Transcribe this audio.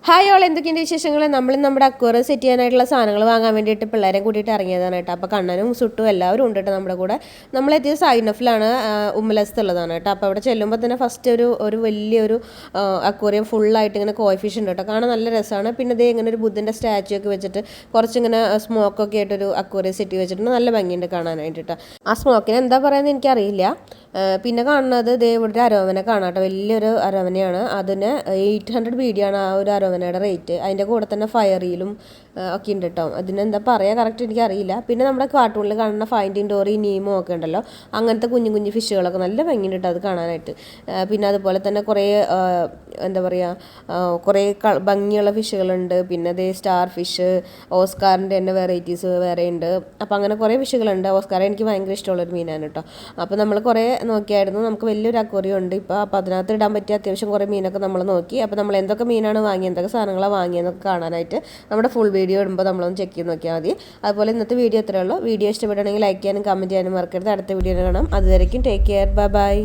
Hi all എന്തൊക്കെയുണ്ട് വിശേഷങ്ങൾ? നമ്മൾ നമ്മുടെ അക്വേറിയം സെറ്റ് ചെയ്യാനായിട്ടുള്ള സാധനങ്ങൾ വാങ്ങാൻ വേണ്ടിയിട്ട് പിള്ളേരെ കൂട്ടിയിട്ട് ഇറങ്ങിയതാണ് കേട്ടോ. അപ്പോൾ കണ്ണനും സുട്ടും എല്ലാവരും ഉണ്ട് കേട്ടോ നമ്മുടെ കൂടെ. നമ്മളെത്തിയത് സൈനഫിലാണ്, ഉമ്മലസ്തുള്ളതാണ് കേട്ടോ. അപ്പോൾ അവിടെ ചെല്ലുമ്പോൾ തന്നെ ഫസ്റ്റ് ഒരു വലിയൊരു അക്വേറിയം ഫുള്ളായിട്ട് ഇങ്ങനെ കോയ് ഫിഷ് ഉണ്ട് കേട്ടോ. കാണാൻ നല്ല രസമാണ്. പിന്നെ ഇതേ ഇങ്ങനെ ഒരു ബുദ്ധൻ്റെ സ്റ്റാച്ചു ഒക്കെ വെച്ചിട്ട് കുറച്ചിങ്ങനെ സ്മോക്കൊക്കെ ആയിട്ടൊരു അക്വേറിയം സെറ്റ് വെച്ചിട്ടുണ്ട്. നല്ല ഭംഗിയുണ്ട് കാണാനായിട്ട് കേട്ടോ. ആ സ്മോക്കിന് എന്താ പറയുന്നത് എനിക്കറിയില്ല. പിന്നെ കാണുന്നത് ഇതേ ഇവിടെ ഒരു അരോവനെ കാണാം കേട്ടോ. വലിയൊരു അരോവനയാണ്. അതിന് 800 BD ആണ് ആ ഒരു അരോവനയുടെ റേറ്റ്. അതിൻ്റെ കൂടെ തന്നെ ഫയറിയിലും ഒക്കെ ഉണ്ട് കേട്ടോ. അതിനെന്താ പറയുക കറക്റ്റ് എനിക്കറിയില്ല. പിന്നെ നമ്മുടെ കാർട്ടൂണിൽ കാണുന്ന ഫൈൻഡിങ് ഡോറി, നീമോ ഒക്കെ ഉണ്ടല്ലോ, അങ്ങനത്തെ കുഞ്ഞു കുഞ്ഞു ഫിഷുകളൊക്കെ നല്ല ഭംഗിയുണ്ട് കേട്ടോ അത് കാണാനായിട്ട്. പിന്നെ അതുപോലെ തന്നെ കുറേ എന്താ പറയുക കുറേ ഭംഗിയുള്ള ഫിഷുകളുണ്ട്. പിന്നെ അതേ സ്റ്റാർ ഫിഷ്, ഓസ്കാറിൻ്റെ തന്നെ വെറൈറ്റീസ് വേറെ ഉണ്ട്. അപ്പോൾ അങ്ങനെ കുറേ ഫിഷുകളുണ്ട്. ഓസ്കാർ എനിക്ക് ഭയങ്കര ഇഷ്ടമുള്ളൊരു മീനാണ് കേട്ടോ. അപ്പോൾ നമ്മൾ കുറേ നോക്കിയായിരുന്നു. നമുക്ക് വലിയൊരു അക്വേറിയം ഉണ്ട് ഇപ്പോൾ. അപ്പോൾ അതിനകത്ത് ഇടാൻ പറ്റിയ അത്യാവശ്യം കുറേ മീനൊക്കെ നമ്മൾ നോക്കി. അപ്പോൾ നമ്മൾ എന്തൊക്കെ മീനാണ് വാങ്ങിയത്, എന്തൊക്കെ സാധനങ്ങളാണ് വാങ്ങിയതെന്നൊക്കെ കാണാനായിട്ട് നമ്മുടെ ഫുൾ വീഡിയോ ഇടുമ്പോൾ നമ്മളൊന്ന് ചെക്ക് ചെയ്ത് നോക്കിയാൽ മതി. അതുപോലെ ഇന്നത്തെ വീഡിയോ ഇത്രയേ ഉള്ളൂ. വീഡിയോ ഇഷ്ടപ്പെടുകയാണെങ്കിൽ ലൈക്ക് ചെയ്യാനും കമൻറ്റ് ചെയ്യാനും മറക്കരുത്. അടുത്ത വീഡിയോ കാണാം. അതുവരേക്കും ടേക്ക് കെയർ, ബൈ ബൈ.